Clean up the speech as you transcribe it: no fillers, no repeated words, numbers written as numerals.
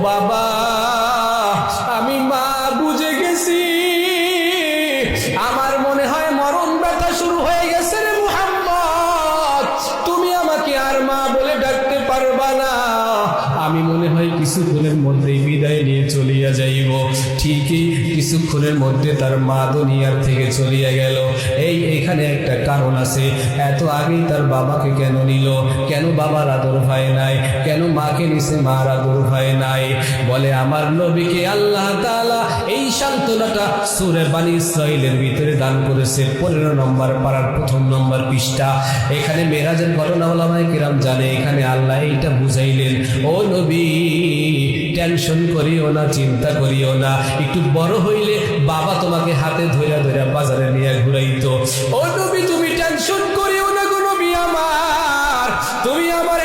বাবা, আমি মা বুঝে গেছি, আমার মনে হয় মরণ ব্যথা শুরু হয়ে গেছে রে মুহাম্মদ, তুমি আমাকে আর মা বলে ডাকতে পারবা না, আমি মনে হয় কিছুক্ষণের মধ্যেই বিদায় নিয়ে চলিয়া যাইব। ঠিকই কিছুক্ষণের মধ্যে তার মা দুনিয়ার থেকে চলিয়া গেল। এইখানে একটা কারণ আছে, এত আগেই তার বাবাকে কেন নিল, কেন বাবার আদর হয় নাই, কেন মাকে নিছে মার আদর হয় নাই? বলে আমার নবীকে আল্লাহ তাআলা এই সান্ত্বনাটা সূরা বনী ইসরাঈলের ভিতরে দান করেছে। 15 নম্বর পারার 1 নম্বর পৃষ্ঠা। এখানে মেরাজের ঘটনা ওলামায়ে কেরাম জানে, এখানে আল্লাহ এইটা বুঝাইলেন, ও নবী টেনশন করিও না, চিন্তা করিও না, একটু বড় হইলে বাবা তোমাকে হাতে ধইরা ধইরা বাজারে নিয়ে ঘুরাইতো। ও নবী তুমি টেনশন করিও না গো নবী আমার, তুমি আমার